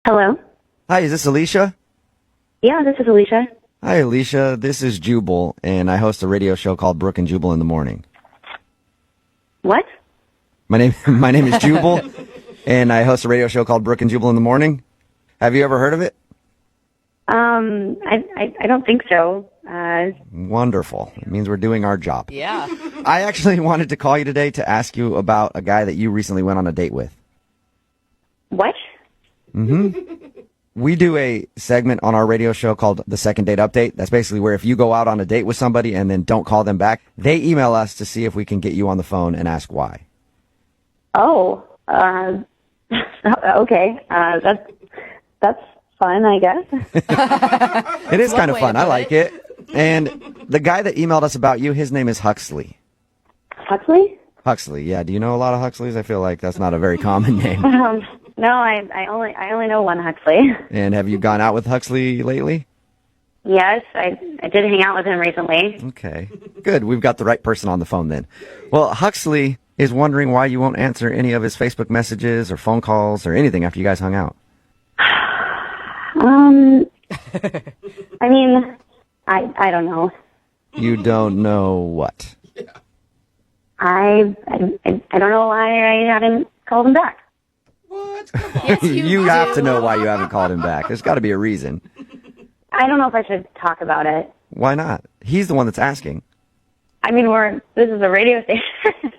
Hello? Hi, is this Alicia? Yeah, this is Alicia. Hi, Alicia. This is Jubal, and I host a radio show called Brooke and Jubal in the Morning. What? My name is Jubal, and I host a radio show called Brooke and Jubal in the Morning. Have you ever heard of it? I don't think so. Wonderful. It means we're doing our job. Yeah. I actually wanted to call you today to ask you about a guy that you recently went on a date with. What? We do a segment on our radio show called The Second Date Update. That's basically where if you go out on a date with somebody and then don't call them back, they email us to see if we can get you on the phone and ask why. Oh, okay. That's fun, I guess. It is kind of way fun. to I put like it. And the guy that emailed us about you, his name is Huxley. Huxley? Huxley, yeah. Do you know a lot of Huxleys? I feel like that's not a very common name. No, I only know one Huxley. And have you gone out with Huxley lately? Yes, I did hang out with him recently. Okay. Good. We've got the right person on the phone then. Well, Huxley is wondering why you won't answer any of his Facebook messages or phone calls or anything after you guys hung out. I mean, I don't know. You don't know what? I don't know why I haven't called him back. Yes, You have to know why you haven't called him back. There's got to be a reason. I don't know if I should talk about it. Why not? He's the one that's asking. I mean, this is a radio station.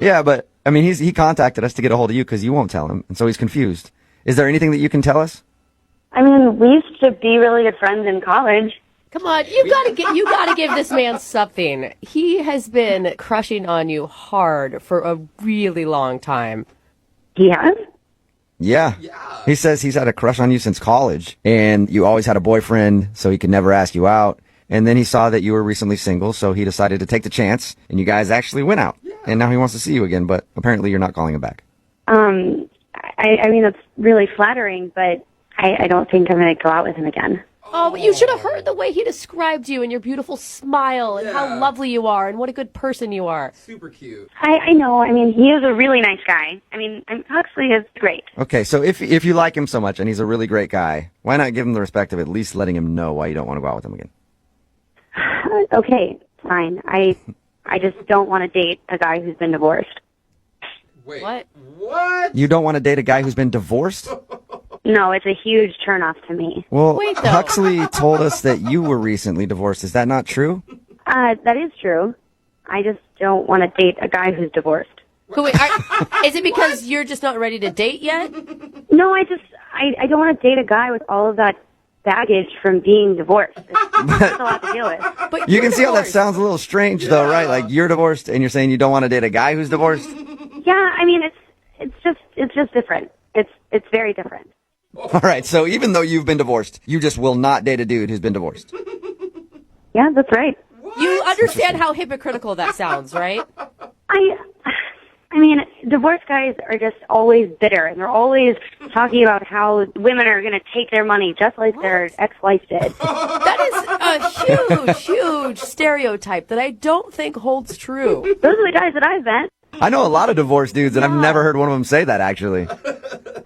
Yeah, but I mean, he contacted us to get a hold of you because you won't tell him, and so he's confused. Is there anything that you can tell us? I mean, we used to be really good friends in college. Come on, you gotta give this man something. He has been crushing on you hard for a really long time. He has? Yeah. He says he's had a crush on you since college, and you always had a boyfriend, so he could never ask you out. And then he saw that you were recently single, so he decided to take the chance, and you guys actually went out. And now he wants to see you again, but apparently you're not calling him back. I mean, that's really flattering, but I don't think I'm going to go out with him again. Oh, but you should have heard the way he described you and your beautiful smile and how lovely you are and what a good person you are. Super cute. I know. I mean, he is a really nice guy. I mean, Huxley is great. Okay, so if you like him so much and he's a really great guy, why not give him the respect of at least letting him know why you don't want to go out with him again? Okay, fine. I just don't want to date a guy who's been divorced. Wait. What? What? You don't want to date a guy who's been divorced? No, it's a huge turnoff to me. Well, Wait, though. Huxley told us that you were recently divorced. Is that not true? That is true. I just don't want to date a guy who's divorced. But wait, is it because you're just not ready to date yet? No, I don't want to date a guy with all of that baggage from being divorced. It's a lot to deal with. But You you're can see how that divorced. sounds a little strange, though, right? Like, you're divorced, and you're saying you don't want to date a guy who's divorced? Yeah, I mean, it's just different. It's very different. All right, so even though you've been divorced, you just will not date a dude who's been divorced. Yeah, that's right. You understand how hypocritical that sounds, right? I mean, divorced guys are just always bitter, and they're always talking about how women are going to take their money just like their ex-wife did. That is a huge stereotype that I don't think holds true. Those are the guys that I've met. I know a lot of divorced dudes, and I've never heard one of them say that, actually.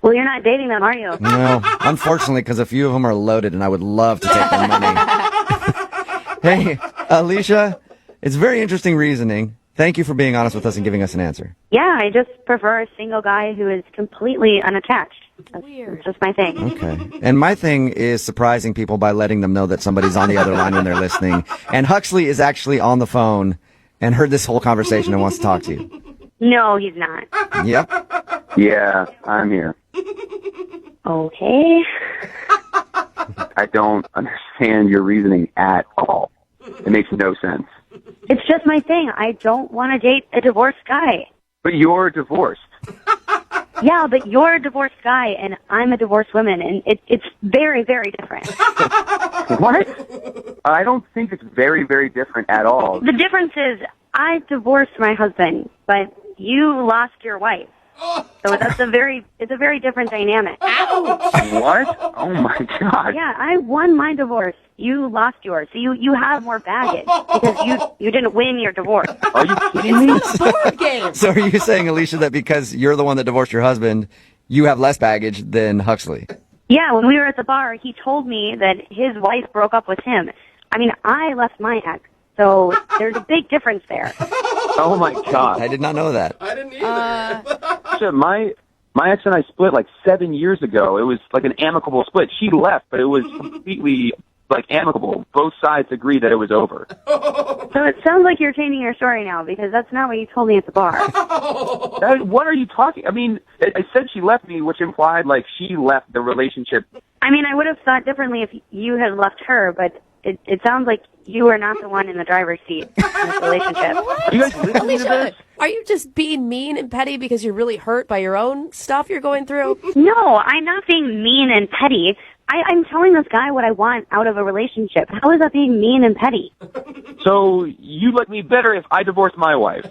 Well, you're not dating them, are you? No, unfortunately, because a few of them are loaded, and I would love to take their money. Hey, Alicia, it's very interesting reasoning. Thank you for being honest with us and giving us an answer. Yeah, I just prefer a single guy who is completely unattached. That's Weird. just my thing. Okay. And my thing is surprising people by letting them know that somebody's on the other line when they're listening. And Huxley is actually on the phone and heard this whole conversation and wants to talk to you. No, he's not. Yep. Yeah, I'm here. Okay. I don't understand your reasoning at all. It makes no sense. It's just my thing. I don't want to date a divorced guy. But you're divorced. Yeah, but you're a divorced guy, and I'm a divorced woman, and it's very, very different. What? I don't think it's very, very different at all. The difference is I divorced my husband, but you lost your wife. So it's a very different dynamic. What? Oh my God. Yeah, I won my divorce. You lost yours. So you have more baggage because you didn't win your divorce. Are you kidding me? It's not a board game. So are you saying, Alicia, that because you're the one that divorced your husband, you have less baggage than Huxley. Yeah, when we were at the bar, he told me that his wife broke up with him. I mean, I left my ex, so there's a big difference there. Oh my God. I did not know that. I didn't either. Shit, my ex and I split like 7 years ago. It was like an amicable split. She left, but it was completely like amicable. Both sides agreed that it was over. So it sounds like you're changing your story now, because that's not what you told me at the bar. What are you talking? I mean, I said she left me, which implied like she left the relationship. I mean, I would have thought differently if you had left her, but it sounds like you are not the one in the driver's seat in this relationship. You guys listening to Alicia, this? are you just being mean and petty because you're really hurt by your own stuff you're going through? No, I'm not being mean and petty. I'm telling this guy what I want out of a relationship. How is that being mean and petty? So you like me better if I divorce my wife?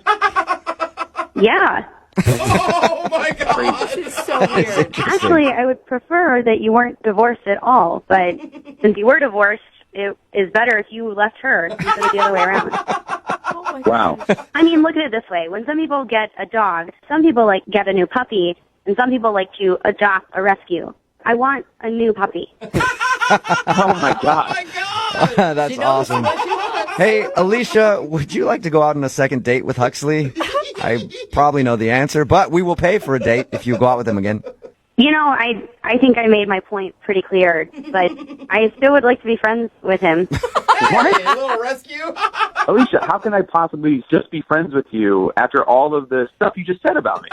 Yeah. Oh my God. This is so weird. Actually, I would prefer that you weren't divorced at all, but since you were divorced, it is better if you left her instead of the other way around. Oh my Wow. God. I mean, look at it this way. When some people get a dog, some people like get a new puppy, and some people like to adopt a rescue. I want a new puppy. Oh my God. Oh my God. That's She knows awesome. what she wants. Hey, Alicia, would you like to go out on a second date with Huxley? I probably know the answer, but we will pay for a date if you go out with him again. You know, I think I made my point pretty clear, but I still would like to be friends with him. Hey, a little rescue. Alicia, how can I possibly just be friends with you after all of the stuff you just said about me?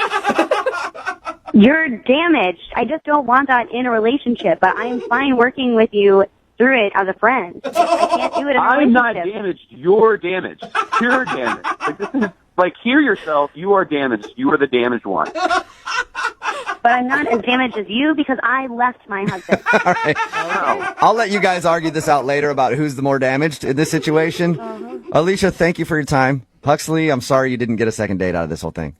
You're damaged. I just don't want that in a relationship, but I'm fine working with you through it as a friend. I can't do it in a I'm not relationship. damaged. You're damaged. Pure damage. Like, this is, like, hear yourself. You are damaged. You are the damaged one. But I'm not as damaged as you because I left my husband. All right. I'll let you guys argue this out later about who's the more damaged in this situation. Alicia, thank you for your time. Huxley, I'm sorry you didn't get a second date out of this whole thing.